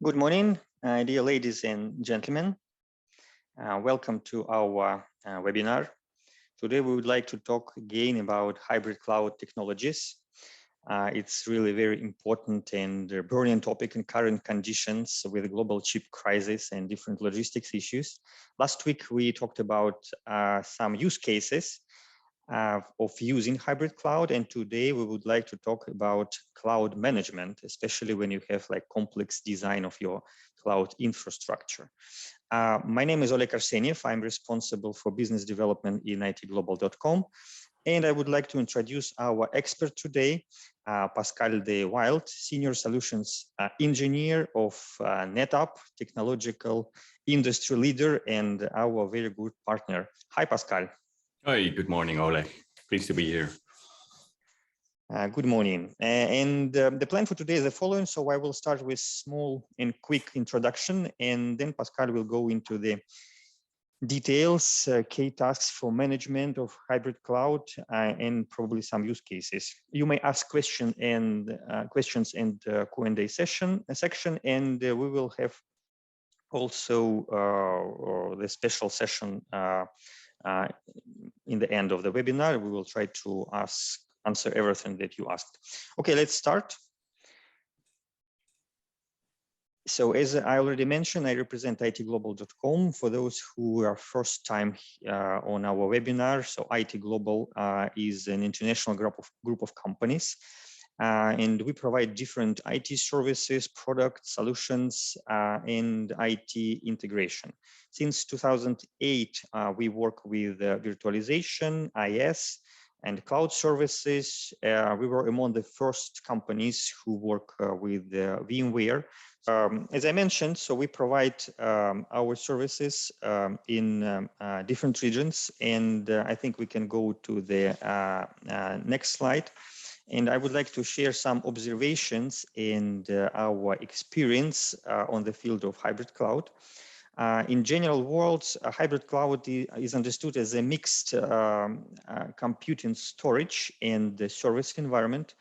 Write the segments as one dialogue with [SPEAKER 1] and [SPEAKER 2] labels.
[SPEAKER 1] Good morning, dear ladies and gentlemen. Welcome to our webinar. Today, we would like to talk again about hybrid cloud technologies. It's really very important and burning topic in current conditions with global chip crisis and different logistics issues. Last week, we talked about some use cases of using hybrid cloud, and today we would like to talk about cloud management, especially when you have like complex design of your cloud infrastructure. My name is Oleg Arsenyev. I'm responsible for business development in ITGLOBAL.com, and I would like to introduce our expert today, Pascal de Wild, Senior Solutions Engineer of NetApp, technological industry leader, and our very good partner. Hi, Pascal.
[SPEAKER 2] Hi, good morning, Oleg. Pleased to be here.
[SPEAKER 1] Good morning. The plan for today is the following. So I will start with small and quick introduction, and then Pascal will go into the details, key tasks for management of hybrid cloud, and probably some use cases. You may ask questions and Q&A section, and we will have also the special session in the end of the webinar. We will try to answer everything that you asked. Okay, let's start. So as I already mentioned, I represent ITGLOBAL.com. For those who are first time on our webinar, so IT Global is an international group of companies. And we provide different IT services, products, solutions, and IT integration. Since 2008, we work with virtualization, IS, and cloud services. We were among the first companies who work with VMware. As I mentioned, so we provide our services in different regions, and I think we can go to the next slide. And I would like to share some observations and our experience on the field of hybrid cloud. In general worlds, a hybrid cloud is understood as a mixed computing, storage, and the service environment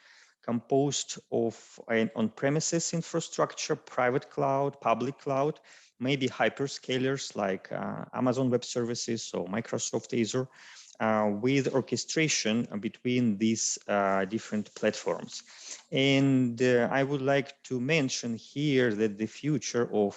[SPEAKER 1] composed of an on-premises infrastructure, private cloud, public cloud, maybe hyperscalers like Amazon Web Services or Microsoft Azure, with orchestration between these different platforms. And I would like to mention here that the future of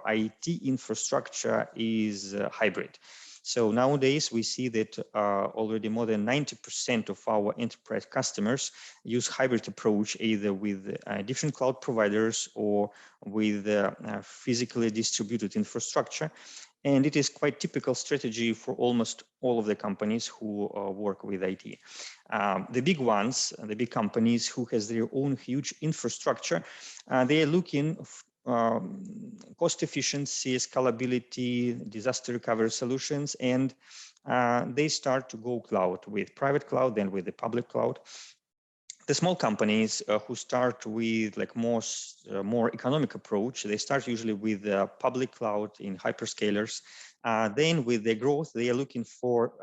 [SPEAKER 1] IT infrastructure is hybrid. So nowadays we see that already more than 90% of our enterprise customers use hybrid approach, either with different cloud providers or with physically distributed infrastructure. And it is quite typical strategy for almost all of the companies who work with IT. The big ones, the big companies who has their own huge infrastructure, they are looking cost efficiency, scalability, disaster recovery solutions, and they start to go cloud with private cloud, then with the public cloud. The small companies who start with like more economic approach, they start usually with the public cloud in hyperscalers. Then with their growth, they are looking for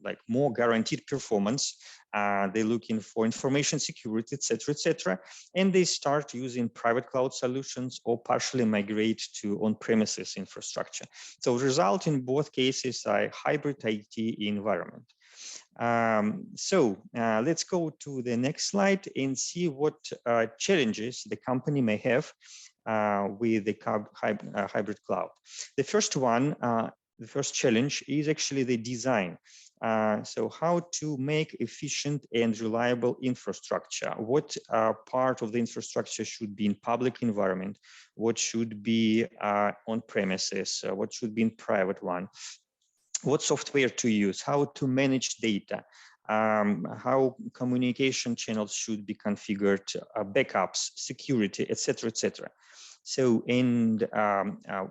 [SPEAKER 1] like more guaranteed performance. They're looking for information security, etc., and they start using private cloud solutions or partially migrate to on-premises infrastructure. So result in both cases are hybrid IT environment. Let's go to the next slide and see what challenges the company may have with the hybrid cloud. The first one, the first challenge is actually the design. So how to make efficient and reliable infrastructure. What part of the infrastructure should be in public environment? What should be on premises? What should be in private one? What software to use, how to manage data, how communication channels should be configured, backups, security, etc. So, and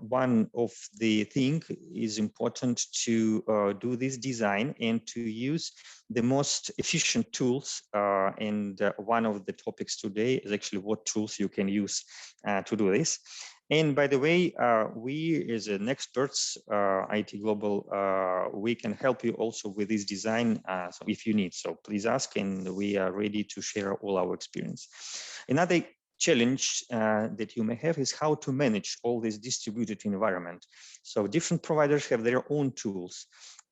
[SPEAKER 1] one of the things is important to do this design and to use the most efficient tools. And one of the topics today is actually what tools you can use to do this. And by the way, we as an experts, IT Global, we can help you also with this design so if you need. So please ask, and we are ready to share all our experience. Another challenge that you may have is how to manage all this distributed environment. So different providers have their own tools.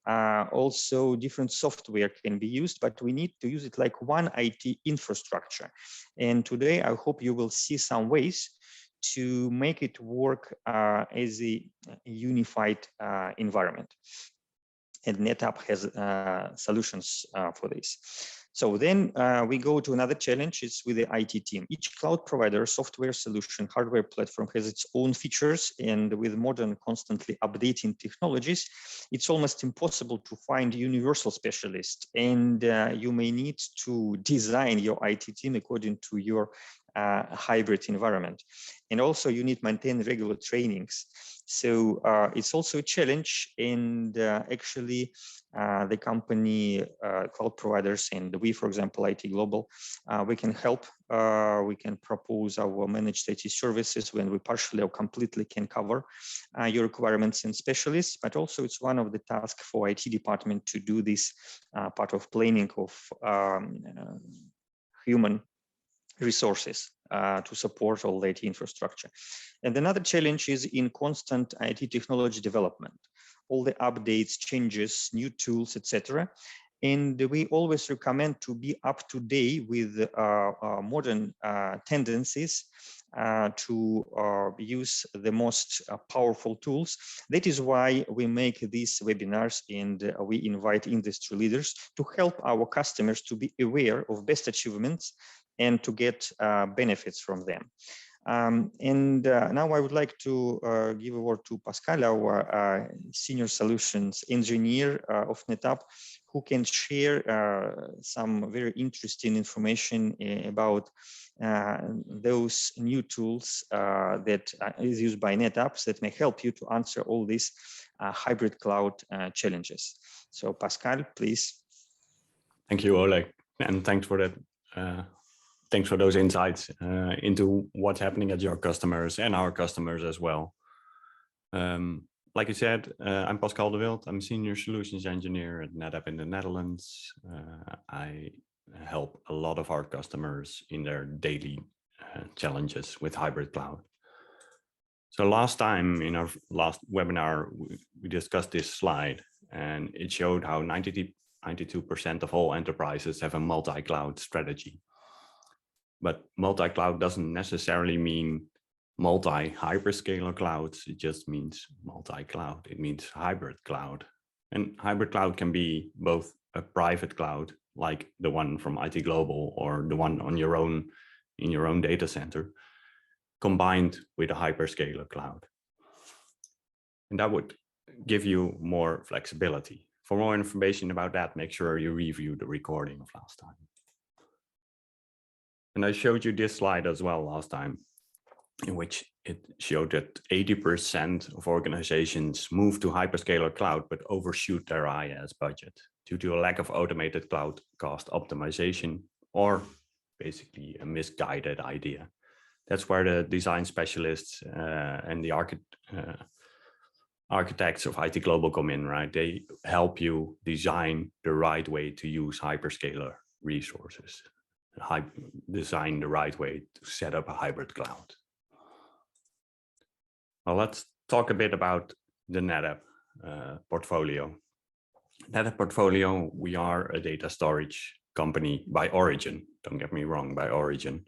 [SPEAKER 1] Also, different software can be used, but we need to use it like one IT infrastructure. And today, I hope you will see some ways to make it work as a unified environment. And NetApp has solutions for this. So then we go to another challenge. It's with the IT team. Each cloud provider, software solution, hardware platform has its own features, and with modern, constantly updating technologies, it's almost impossible to find universal specialists. And you may need to design your IT team according to your hybrid environment. And also you need to maintain regular trainings. So it's also a challenge, and actually the company, cloud providers, and we, for example, ITGLOBAL, we can help. We can propose our managed IT services when we partially or completely can cover your requirements and specialists, but also it's one of the tasks for IT department to do this part of planning of human resources to support all the IT infrastructure. And another challenge is in constant IT technology development, all the updates, changes, new tools, etc. And we always recommend to be up to date with modern tendencies to use the most powerful tools. That is why we make these webinars, and we invite industry leaders to help our customers to be aware of best achievements and to get benefits from them. Now I would like to give a word to Pascal, our senior solutions engineer of NetApp, who can share some very interesting information about those new tools that is used by NetApp that may help you to answer all these hybrid cloud challenges. So Pascal, please.
[SPEAKER 2] Thank you, Oleg, and thanks for that. Thanks for those insights into what's happening at your customers and our customers as well. Like you said, I'm Pascal de Wild. I'm Senior Solutions Engineer at NetApp in the Netherlands. I help a lot of our customers in their daily challenges with hybrid cloud. So last time in our last webinar, we discussed this slide, and it showed how 92% of all enterprises have a multi-cloud strategy. But multi-cloud doesn't necessarily mean multi-hyperscaler clouds. It just means multi-cloud. It means hybrid cloud. And hybrid cloud can be both a private cloud, like the one from ITGLOBAL or the one on your own in your own data center, combined with a hyperscaler cloud. And that would give you more flexibility. For more information about that, make sure you review the recording of last time. And I showed you this slide as well last time, in which it showed that 80% of organizations move to hyperscaler cloud, but overshoot their IaaS budget due to a lack of automated cloud cost optimization, or basically a misguided idea. That's where the design specialists and the architects of ITGLOBAL come in, right? They help you design the right way to use hyperscaler resources. Design the right way to set up a hybrid cloud. Well, let's talk a bit about the NetApp portfolio. NetApp portfolio, we are a data storage company by origin. Don't get me wrong, by origin.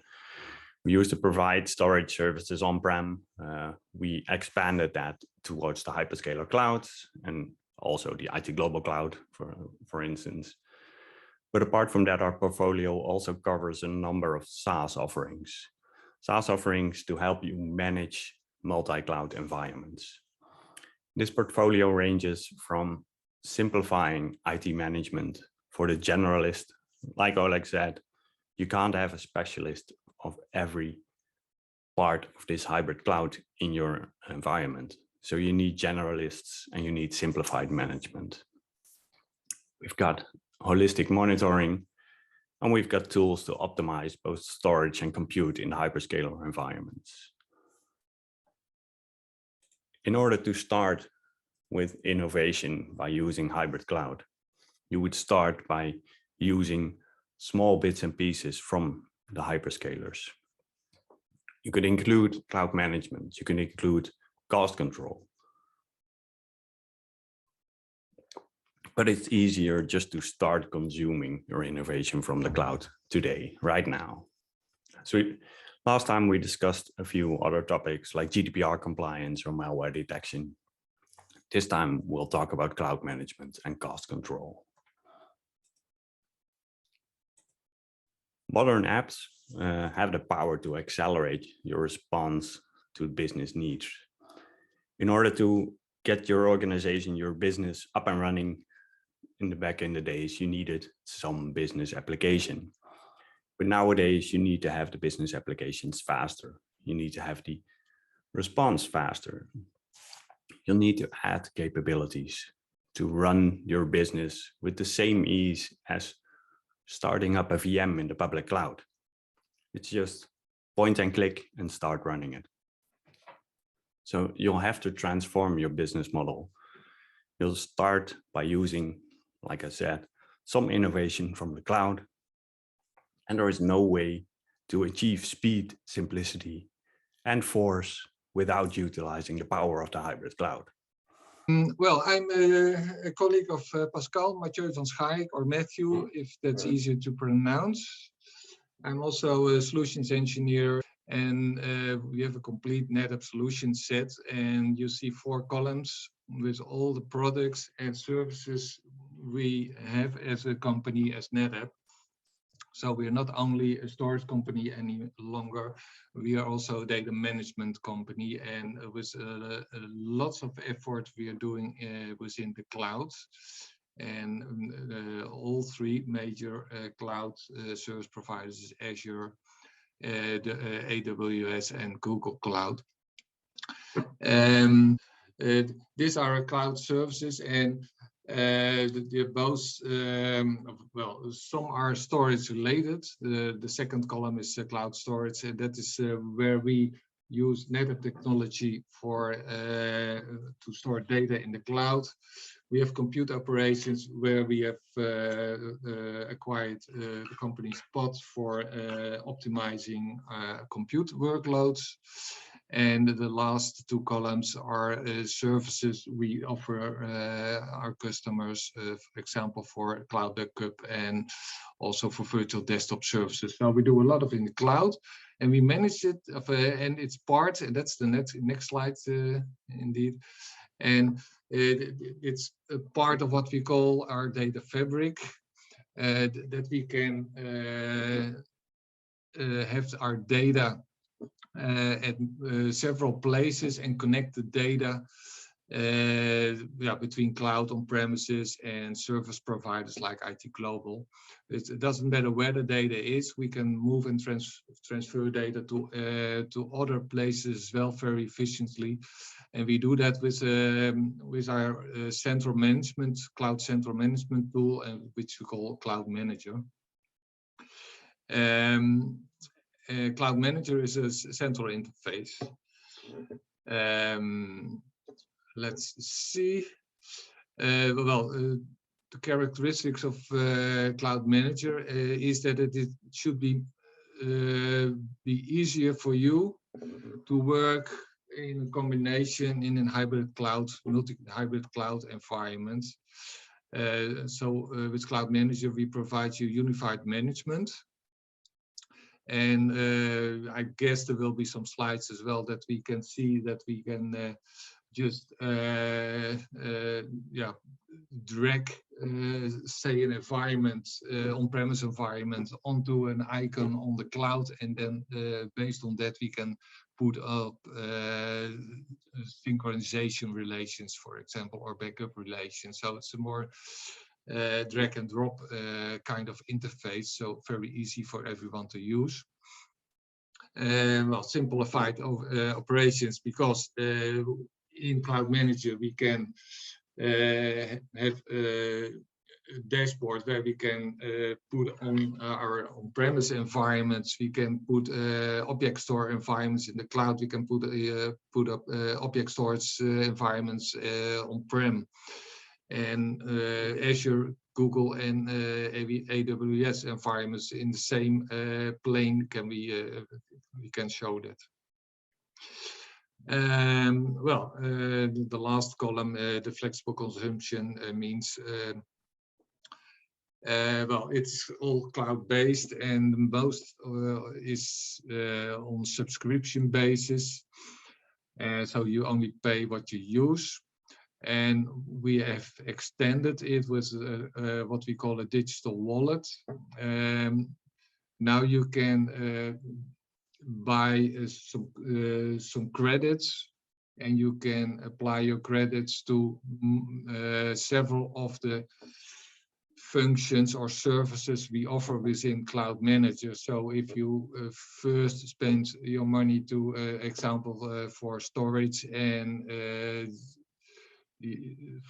[SPEAKER 2] We used to provide storage services on-prem. We expanded that towards the hyperscaler clouds and also the ITGLOBAL cloud, for instance. But apart from that, our portfolio also covers a number of SaaS offerings. SaaS offerings to help you manage multi-cloud environments. This portfolio ranges from simplifying IT management for the generalist. Like Oleg said, you can't have a specialist of every part of this hybrid cloud in your environment. So you need generalists and you need simplified management. We've got holistic monitoring, and we've got tools to optimize both storage and compute in hyperscaler environments. In order to start with innovation by using hybrid cloud, you would start by using small bits and pieces from the hyperscalers. You could include cloud management. You can include cost control. But it's easier just to start consuming your innovation from the cloud today, right now. So last time we discussed a few other topics like GDPR compliance or malware detection. This time we'll talk about cloud management and cost control. Modern apps have the power to accelerate your response to business needs. In order to get your organization, your business up and running back in the days, you needed some business application. But nowadays, you need to have the business applications faster. You need to have the response faster. You'll need to add capabilities to run your business with the same ease as starting up a VM in the public cloud. It's just point and click and start running it. So you'll have to transform your business model. You'll start by using, like I said, some innovation from the cloud. And there is no way to achieve speed, simplicity, and force without utilizing the power of the hybrid cloud.
[SPEAKER 3] Well, I'm a colleague of Pascal, Mathieu van Schaik, or Matthew, if that's easier to pronounce. I'm also a solutions engineer, and we have a complete NetApp solution set, and you see 4 columns with all the products and services we have as a company, as NetApp. So we are not only a storage company any longer, we are also a data management company, and with lots of effort we are doing within the cloud. And all 3 major cloud service providers, Azure, the AWS and Google Cloud. These are cloud services, and they're both, well, some are storage related. The second column is cloud storage, and that is where we use NetApp technology for to store data in the cloud. We have compute operations where we have acquired the company Spot for optimizing compute workloads. And the last 2 columns are services we offer our customers, for example, for cloud backup and also for virtual desktop services. So we do a lot of in the cloud, and we manage it, and it's part, and that's the next slide, indeed. And it's a part of what we call our data fabric, that we can have our data at several places and connect the data between cloud on premises and service providers like ITGLOBAL. It doesn't matter where the data is, we can move and transfer data to other places as well very efficiently. And we do that with our central management, cloud central management tool, which we call Cloud Manager. Cloud Manager is a central interface. Let's see. The characteristics of Cloud Manager is that it should be easier for you to work in a combination in a hybrid cloud, multi-hybrid cloud environment. So with Cloud Manager, we provide you unified management. And I guess there will be some slides as well that we can see that we can just drag, say, an environment, on-premise environment onto an icon on the cloud, and then based on that we can put up synchronization relations, for example, or backup relations. So it's a more drag and drop kind of interface, so very easy for everyone to use. Well, simplified operations, because in Cloud Manager we can have a dashboard where we can put on our on-premise environments. We can put object store environments in the cloud. We can put up object storage environments on-prem. And Azure, Google, and AWS environments in the same plane. We can show that. The last column, the flexible consumption, means it's all cloud-based, and most is on subscription basis. So you only pay what you use. And we have extended it with what we call a digital wallet. Now you can buy some credits, and you can apply your credits to several of the functions or services we offer within Cloud Manager. So if you first spend your money to example for storage, and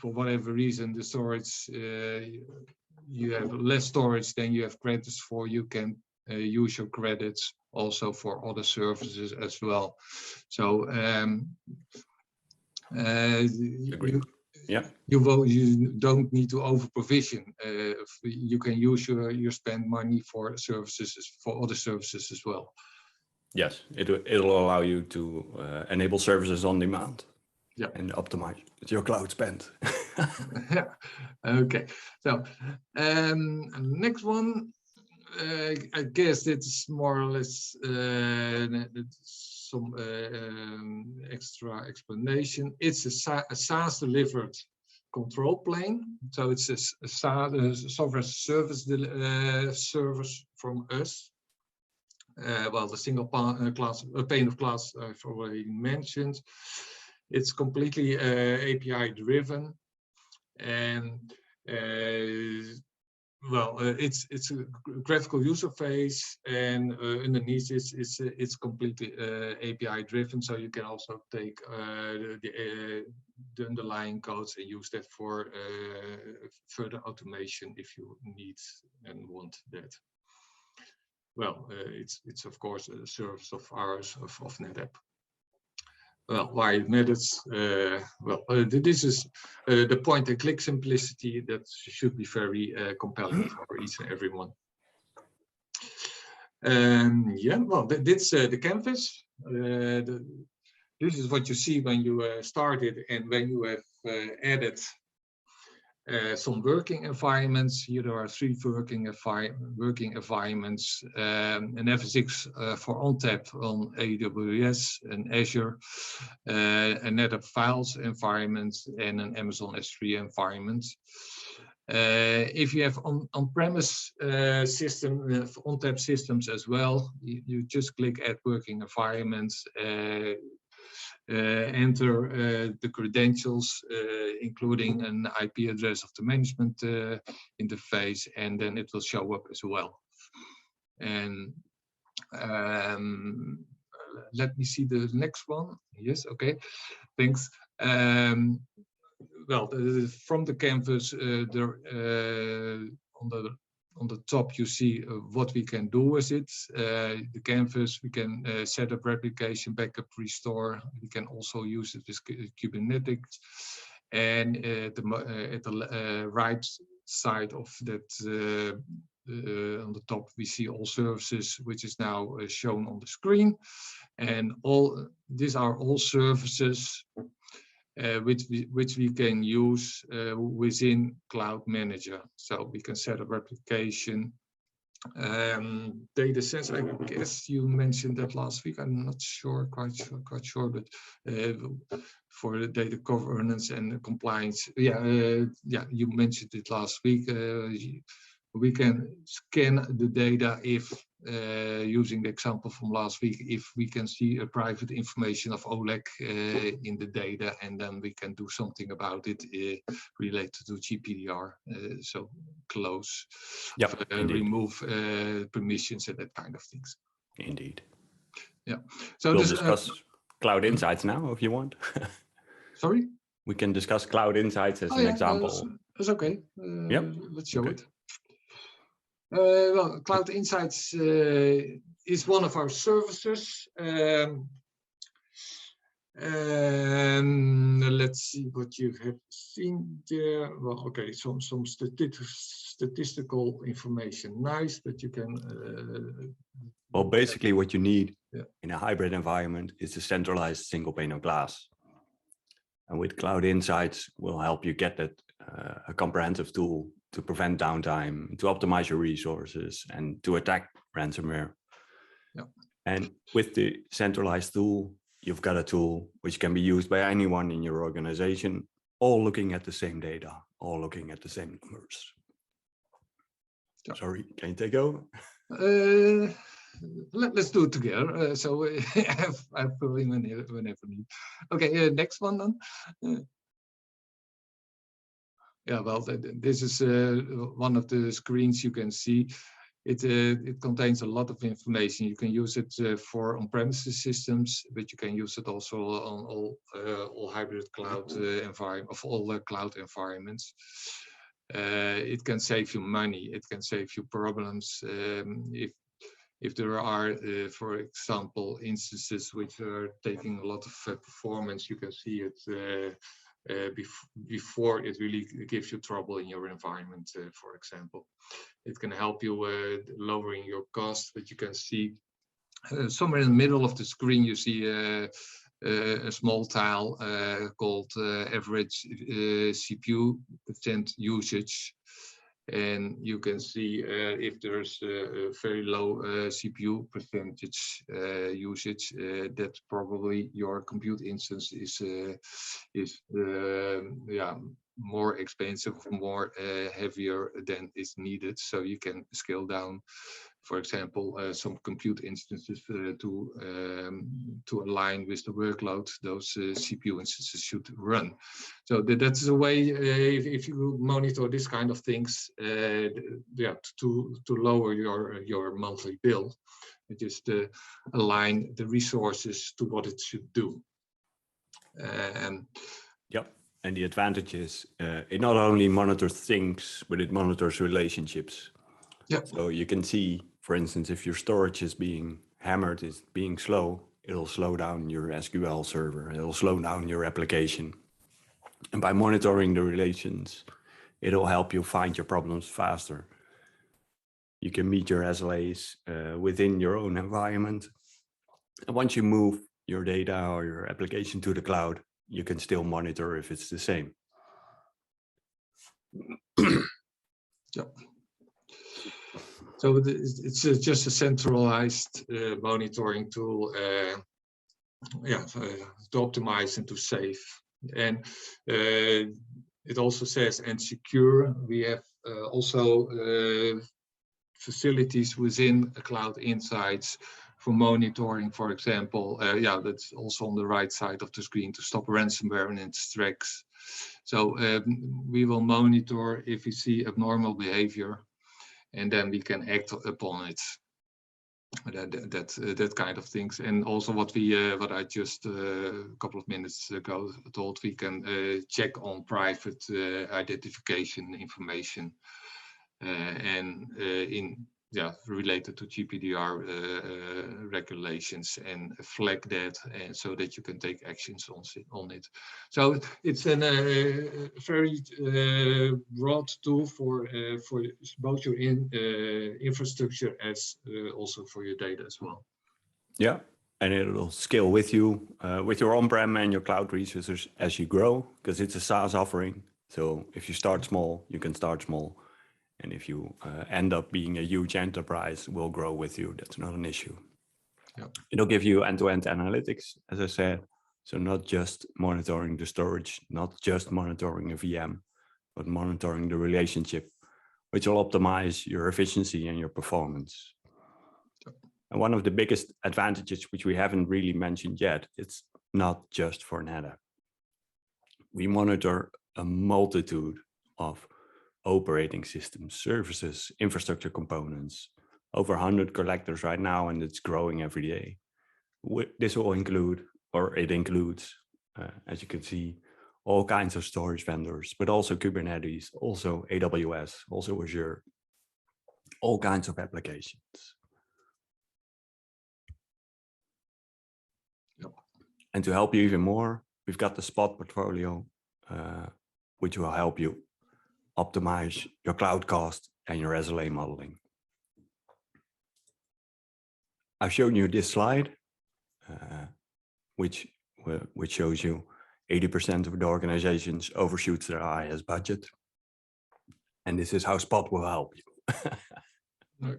[SPEAKER 3] for whatever reason the storage you have less storage than you have credits for, you can use your credits also for other services as well. So you don't need to over provision. You can use your spend money for services, for other services as well.
[SPEAKER 2] Yes, it'll allow you to enable services on demand.
[SPEAKER 3] Yeah,
[SPEAKER 2] and optimize your cloud spend.
[SPEAKER 3] Yeah. Okay. So next one, I guess it's more or less some extra explanation. It's a SaaS delivered control plane. So it's a SaaS software service service from us. The single pane of glass I've already mentioned. It's completely API driven, and it's a graphical user face, and underneath it's completely API driven. So you can also take the underlying codes and use that for further automation if you need and want that. It's of course a service of ours of NetApp. Why it matters? This is the point-and-click simplicity that should be very compelling for each and everyone. This the canvas. This is what you see when you started and when you have added some working environments. Here there are 3 working environments, an F6 for ONTAP on AWS and Azure, a NetApp Files environment, and an Amazon S3 environment. If you have on-premise system, ONTAP systems as well, you just click Add Working Environments, enter the credentials, including an IP address of the management interface, and then it will show up as well. And let me see the next one. Yes, okay, thanks. From the canvas, on the top, you see what we can do with it. The canvas, we can set up replication, backup, restore. We can also use it with Kubernetes. And at the right side of that, on the top, we see all services, which is now shown on the screen. And these are all services which we can use within Cloud Manager. So we can set up replication, data sets. I guess you mentioned that last week. I'm not quite sure, but for the data governance and compliance, you mentioned it last week. We can scan the data if, using the example from last week, if we can see a private information of Oleg in the data, and then we can do something about it related to GDPR. So close, remove permissions and that kind of things.
[SPEAKER 2] Indeed.
[SPEAKER 3] Yeah. So
[SPEAKER 2] we'll discuss Cloud Insights now, if you want.
[SPEAKER 3] Sorry?
[SPEAKER 2] We can discuss Cloud Insights as an example.
[SPEAKER 3] That's okay. Let's show it. Cloud Insights is one of our services. Let's see what you have seen there. Some statistical information. Nice, but you can.
[SPEAKER 2] Basically what you need In a hybrid environment, it's a centralized single pane of glass. And with Cloud Insights, we'll help you get that a comprehensive tool to prevent downtime, to optimize your resources, and to attack ransomware. And with the centralized tool, you've got a tool which can be used by anyone in your organization, all looking at the same data, all looking at the same numbers. Sorry, can you take over?
[SPEAKER 3] Let's do it together. So I fill in whenever need. Okay, next one then. Yeah, well, this is one of the screens you can see. It contains a lot of information. You can use it for on-premises systems, but you can use it also on all hybrid cloud environment of all cloud environments. It can save you money. It can save you problems. If there are, for example, instances which are taking a lot of performance, you can see it before it really gives you trouble in your environment, for example. It can help you lowering your cost, but you can see somewhere in the middle of the screen, you see a small tile called average CPU % usage. And you can see if there's a very low CPU percentage usage, that probably your compute instance is more expensive, more heavier than is needed. So you can scale down, for example, some compute instances to align with the workload those CPU instances should run. So that's a way, if you monitor this kind of things, to lower your monthly bill, just align the resources to what it should do.
[SPEAKER 2] Yep. And the advantage is it not only monitors things, but it monitors relationships.
[SPEAKER 3] Yeah.
[SPEAKER 2] So you can see, for instance, if your storage is being hammered, is being slow, it'll slow down your SQL server. It'll slow down your application. And by monitoring the relations, it'll help you find your problems faster. You can meet your SLAs within your own environment. And once you move your data or your application to the cloud, you can still monitor if it's the same.
[SPEAKER 3] Yeah. So it's just a centralized monitoring tool, to optimize and to save. And it also says and secure. We have also facilities within Cloud Insights for monitoring, for example. That's also on the right side of the screen, to stop ransomware and its tracks. So we will monitor if we see abnormal behavior, and then we can act upon it. That kind of things. And also what I just a couple of minutes ago told, we can check on private identification information related to GDPR regulations, and flag that, and so that you can take actions on it. So it's a very broad tool for both your infrastructure as also for your data as well. Yeah,
[SPEAKER 2] and it'll scale with you, with your on-prem and your cloud resources as you grow, because it's a SaaS offering. So if you start small, you can start small. And if you end up being a huge enterprise, we'll grow with you. That's not an issue.
[SPEAKER 3] Yep.
[SPEAKER 2] It'll give you end-to-end analytics, as I said. So not just monitoring the storage, not just monitoring a VM, but monitoring the relationship, which will optimize your efficiency and your performance. Yep. And one of the biggest advantages, which we haven't really mentioned yet, it's not just for NetApp. We monitor a multitude of operating systems, services, infrastructure components, over 100 collectors right now, and it's growing every day. This will include, or it includes, as you can see, all kinds of storage vendors, but also Kubernetes, also AWS, also Azure, all kinds of applications. Yep. And to help you even more, we've got the Spot portfolio, which will help you optimize your cloud cost and your SLA modeling. I've shown you this slide, which shows you 80% of the organizations overshoots their IaaS budget. And this is how Spot will help you.
[SPEAKER 3] Right.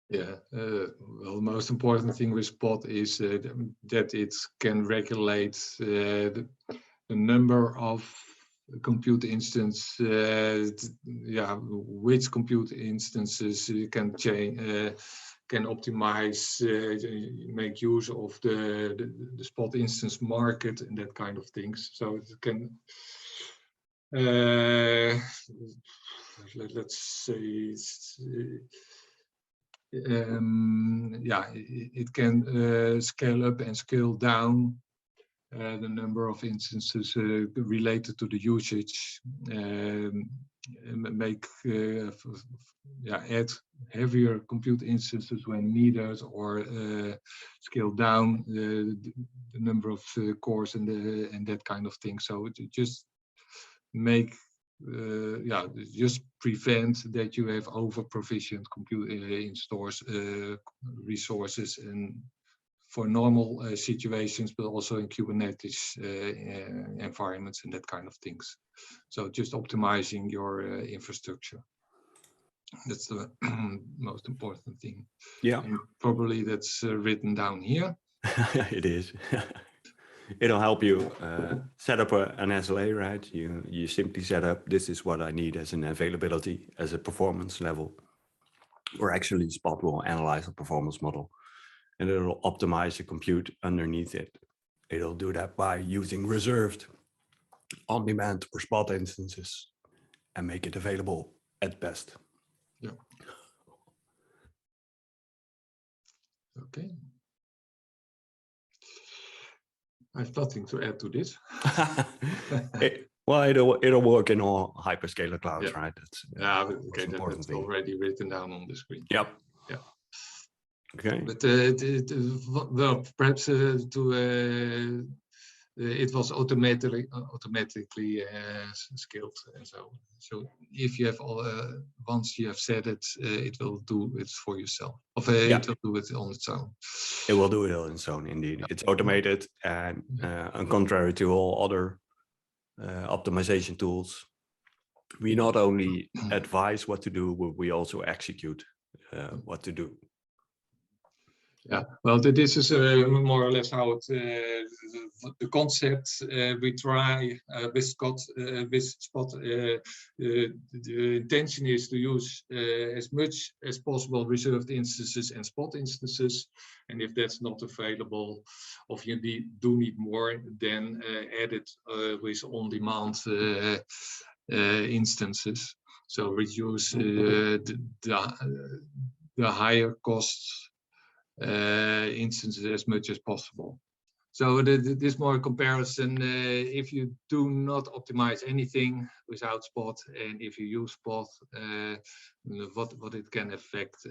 [SPEAKER 3] Yeah, well, the most important thing with Spot is that it can regulate the number of compute instance, yeah, which compute instances you can change, can optimize, make use of the Spot instance market and that kind of things. So it can, let's say, yeah, it can scale up and scale down the number of instances related to the usage, make yeah, add heavier compute instances when needed, or scale down the number of cores and that kind of thing. So it just make yeah, just prevent that you have over provisioned compute in stores resources, and for normal situations, but also in Kubernetes environments and that kind of things. So just optimizing your infrastructure. That's the most important thing.
[SPEAKER 2] Yeah,
[SPEAKER 3] and probably that's written down here.
[SPEAKER 2] it is. It'll help you set up an SLA, right? You simply set up, this is what I need as an availability, as a performance level. Or actually Spot will analyze the performance model and it'll optimize the compute underneath it. It'll do that by using reserved on-demand or Spot instances and make it available at best.
[SPEAKER 3] Yeah. Okay. I have nothing to add to this.
[SPEAKER 2] It'll work in all hyperscaler clouds,
[SPEAKER 3] yeah.
[SPEAKER 2] right? That's
[SPEAKER 3] yeah, but, okay, that's already written down on the screen.
[SPEAKER 2] Yep.
[SPEAKER 3] Yeah.
[SPEAKER 2] Okay.
[SPEAKER 3] But well, perhaps it was automatically scaled, and so if you have all once you have set it, it will do it for yourself, or
[SPEAKER 2] yeah.
[SPEAKER 3] it will do it on its own.
[SPEAKER 2] It will do it on its own, indeed. Yeah. It's automated, and on contrary to all other optimization tools, we not only advise what to do, but we also execute what to do.
[SPEAKER 3] Yeah, well, this is more or less how it, the concept we try with Spot. The intention is to use as much as possible reserved instances and Spot instances, and if that's not available, or if you do need more, then add it with on-demand instances. So reduce the higher costs instances as much as possible. So this more comparison, if you do not optimize anything without Spot, and if you use Spot, what it can affect.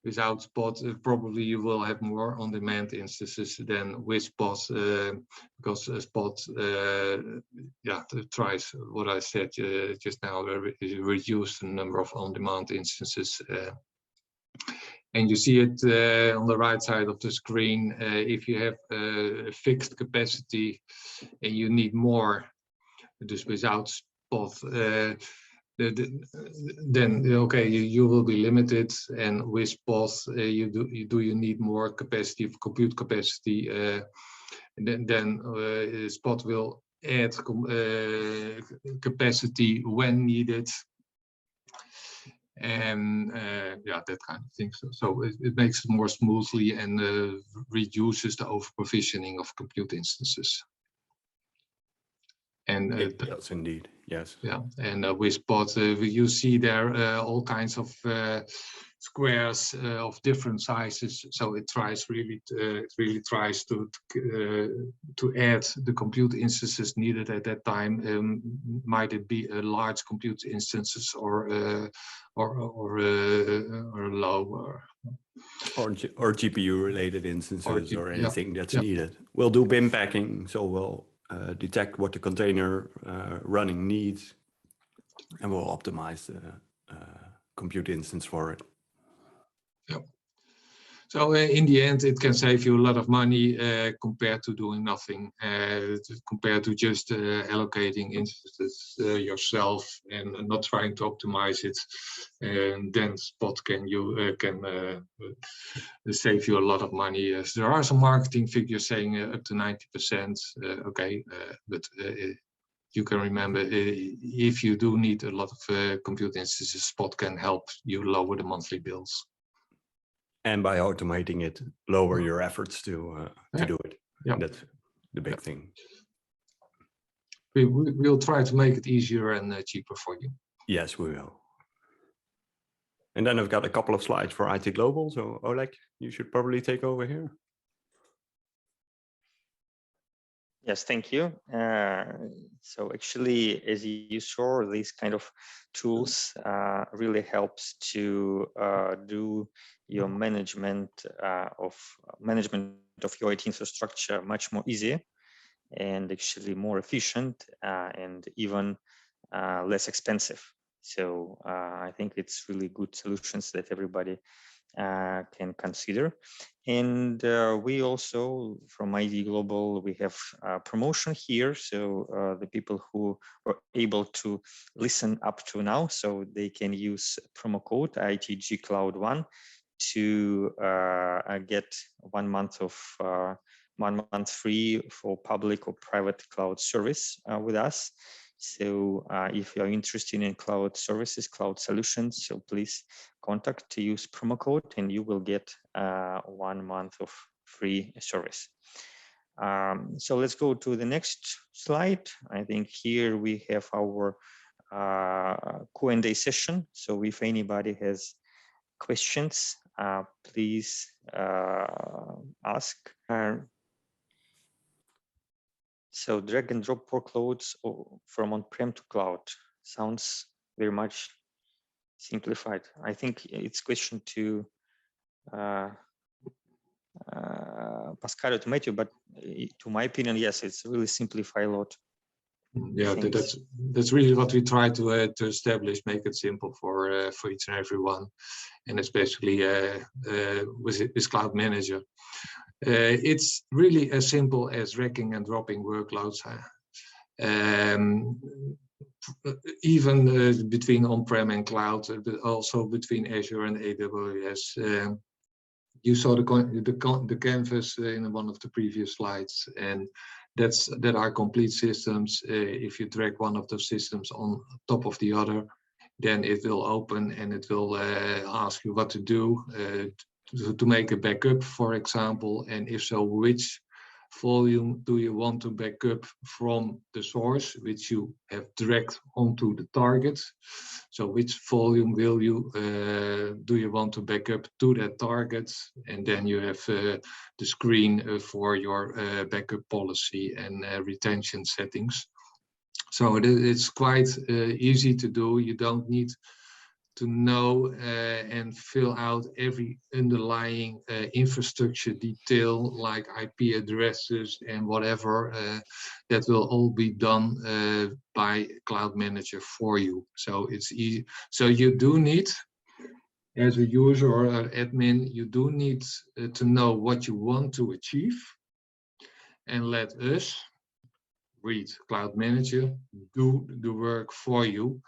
[SPEAKER 3] Without Spot, probably you will have more on-demand instances than with Spot, because Spot, yeah, tries what I said just now, reduce the number of on-demand instances. And you see it on the right side of the screen. If you have a fixed capacity and you need more, just without Spot, then okay, you will be limited. And with Spot, you need more capacity, compute capacity. Then Spot will add capacity when needed. And yeah, that kind of thing. So it makes it more smoothly and reduces the over provisioning of compute instances. And
[SPEAKER 2] it does indeed, yes.
[SPEAKER 3] Yeah, and with Spot, you see there all kinds of squares of different sizes. So it tries really, tries to add the compute instances needed at that time. Might it be a large compute instances or low,
[SPEAKER 2] or GPU related instances, or anything that's needed. We'll do bin packing, so we'll detect what the container running needs, and we'll optimize the compute instance for it.
[SPEAKER 3] Yeah. So in the end, it can save you a lot of money compared to doing nothing, compared to just allocating instances yourself and not trying to optimize it. And then Spot can save you a lot of money. There are some marketing figures saying up to 90%. Okay, but you can remember if you do need a lot of compute instances, Spot can help you lower the monthly bills.
[SPEAKER 2] And by automating it, lower your efforts to do it.
[SPEAKER 3] Yeah.
[SPEAKER 2] That's the big thing.
[SPEAKER 3] We'll try to make it easier and cheaper for you.
[SPEAKER 2] Yes, we will. And then I've got a couple of slides for IT Global. So Oleg, you should probably take over here.
[SPEAKER 1] Yes, thank you. So actually, as you saw, these kind of tools really helps to do your management of your IT infrastructure much more easier and actually more efficient and even less expensive. So I think it's really good solutions that everybody can consider. And we also, from IT Global, we have a promotion here. So the people who were able to listen up to now, so they can use promo code ITGCloud1 to get 1 month of 1 month free for public or private cloud service with us. So if you're interested in cloud services, cloud solutions, so please contact to use promo code and you will get 1 month of free service. So let's go to the next slide. I think here we have our Q&A session. So if anybody has questions, please ask. So drag and drop workloads from on-prem to cloud sounds very much simplified. I think it's question to Pascal to Matthew, but to my opinion, yes, it's really simplified a lot.
[SPEAKER 3] Yeah, that's really what we try to establish, make it simple for each and every one, and especially with Cloud Manager. It's really as simple as dragging and dropping workloads, even between on-prem and cloud, but also between Azure and AWS. You saw the canvas in one of the previous slides, and that are complete systems. If you drag one of those systems on top of the other, then it will open and it will ask you what to do. To make a backup, for example, and if so, which volume do you want to back up from the source, which you have dragged onto the target? So which volume will you do you want to back up to that target? And then you have the screen for your backup policy and retention settings. So it's quite easy to do. You don't need to know and fill out every underlying infrastructure detail like IP addresses and whatever. That will all be done by Cloud Manager for you. So it's easy. So you do need, as a user or an admin, you do need to know what you want to achieve and let us, read Cloud Manager, do the work for you.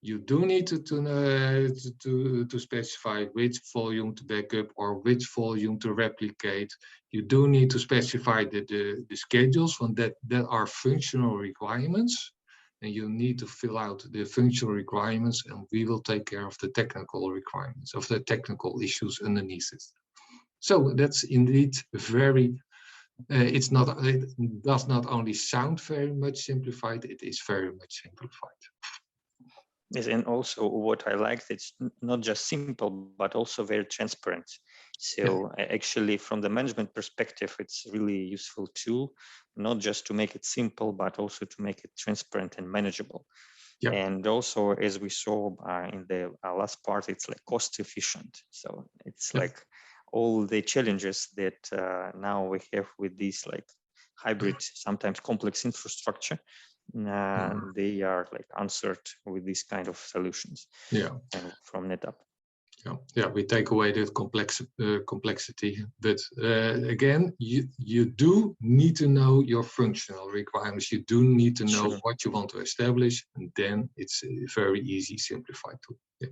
[SPEAKER 3] You do need to specify which volume to backup or which volume to replicate. You do need to specify the schedules from that are functional requirements, and you need to fill out the functional requirements, and we will take care of the technical requirements, of the technical issues underneath it. So that's indeed very. It does not only sound very much simplified, it is very much simplified.
[SPEAKER 1] Yes, and also what I liked, it's not just simple, but also very transparent. So actually, from the management perspective, it's really useful tool, not just to make it simple, but also to make it transparent and manageable. Yeah. And also, as we saw in the last part, it's like cost efficient. So it's like all the challenges that now we have with these like hybrid, sometimes complex infrastructure. They are like answered with these kind of solutions.
[SPEAKER 3] Yeah,
[SPEAKER 1] from NetApp.
[SPEAKER 3] Yeah, we take away that complexity, but again, you do need to know your functional requirements. You do need to know what you want to establish, and then it's a very easy, simplified tool. Yeah.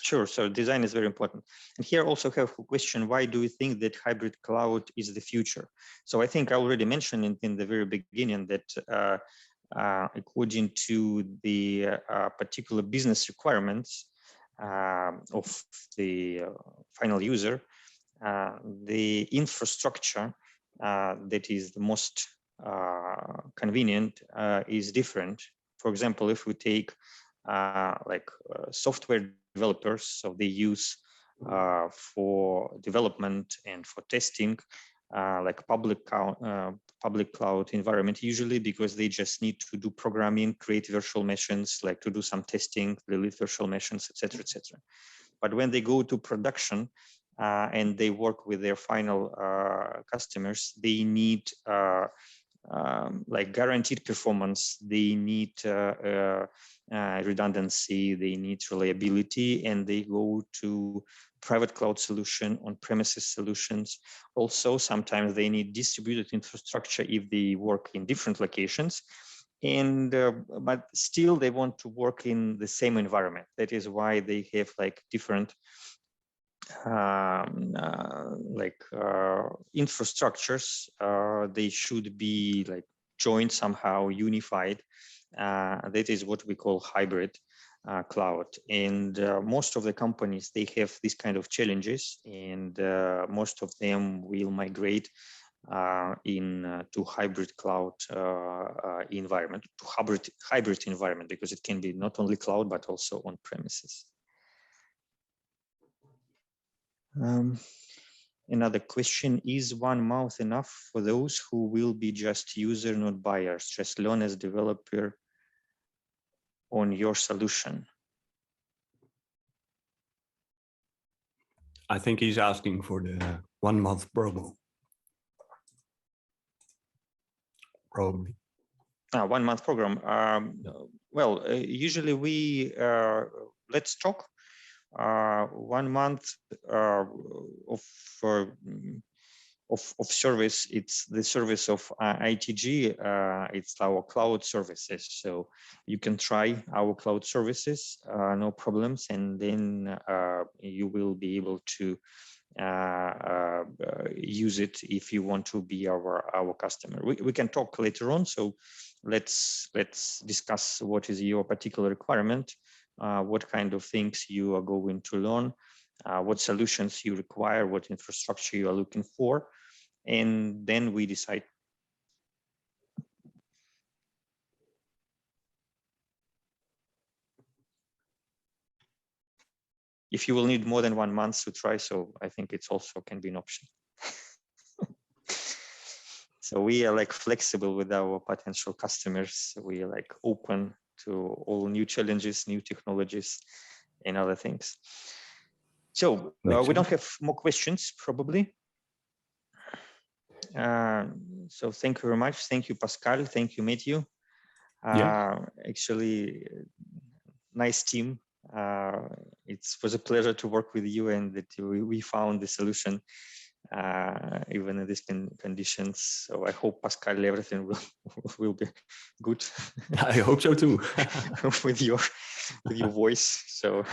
[SPEAKER 1] Sure. So design is very important. And here also have a question: why do you think that hybrid cloud is the future? So I think I already mentioned in the very beginning that according to the particular business requirements of the final user, the infrastructure that is the most convenient is different. For example, if we take software developers, so they use for development and for testing like public cloud environment usually, because they just need to do programming, create virtual machines, like to do some testing, delete virtual machines, etc., etc. But when they go to production and they work with their final customers, they need like guaranteed performance, they need redundancy, they need reliability, and they go to private cloud solution, on-premises solutions. Also, sometimes they need distributed infrastructure if they work in different locations, and but still they want to work in the same environment. That is why they have like different infrastructures. They should be like joined somehow, unified. That is what we call hybrid cloud. And most of the companies, they have these kind of challenges, and most of them will migrate to hybrid cloud environment, to hybrid environment, because it can be not only cloud but also on premises. Another question: is 1 month enough for those who will be just user, not buyers, just learn as developer on your solution?
[SPEAKER 2] I think he's asking for the 1 month promo. Probably.
[SPEAKER 1] 1 month program. Well, usually we let's talk 1 month of service. It's the service of ITG. It's our cloud services. So you can try our cloud services, no problems, and then you will be able to use it if you want to be our customer. We can talk later on. So let's discuss what is your particular requirement, what kind of things you are going to learn, what solutions you require, what infrastructure you are looking for, and then we decide. If you will need more than 1 month to try, so I think it's also can be an option. So we are like flexible with our potential customers. We are like open to all new challenges, new technologies, and other things. So we don't have more questions, probably. So thank you very much. Thank you, Pascal. Thank you, Matthew. Actually, nice team. It was a pleasure to work with you, and that we found the solution even in these conditions. So I hope, Pascal, everything will be good.
[SPEAKER 2] I hope so too.
[SPEAKER 1] with your voice. So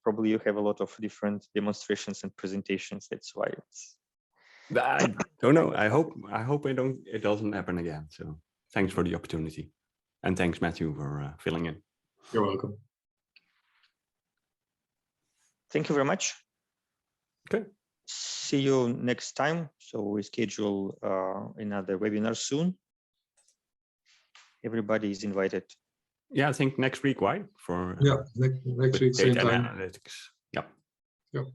[SPEAKER 1] probably you have a lot of different demonstrations and presentations. That's why it's.
[SPEAKER 2] I don't know. I hope it doesn't happen again. So thanks for the opportunity, and thanks, Matthew, for filling in.
[SPEAKER 3] You're welcome.
[SPEAKER 1] Thank you very much.
[SPEAKER 2] Okay.
[SPEAKER 1] See you next time. So we schedule another webinar soon. Everybody is invited.
[SPEAKER 2] Yeah, I think next week, right? For
[SPEAKER 3] next week, same time.
[SPEAKER 2] Analytics. Yeah.
[SPEAKER 3] Yep.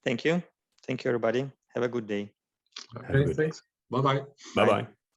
[SPEAKER 1] Thank you. Thank you, everybody. Have a good day.
[SPEAKER 3] Okay, thanks. Bye-bye.
[SPEAKER 2] Bye-bye.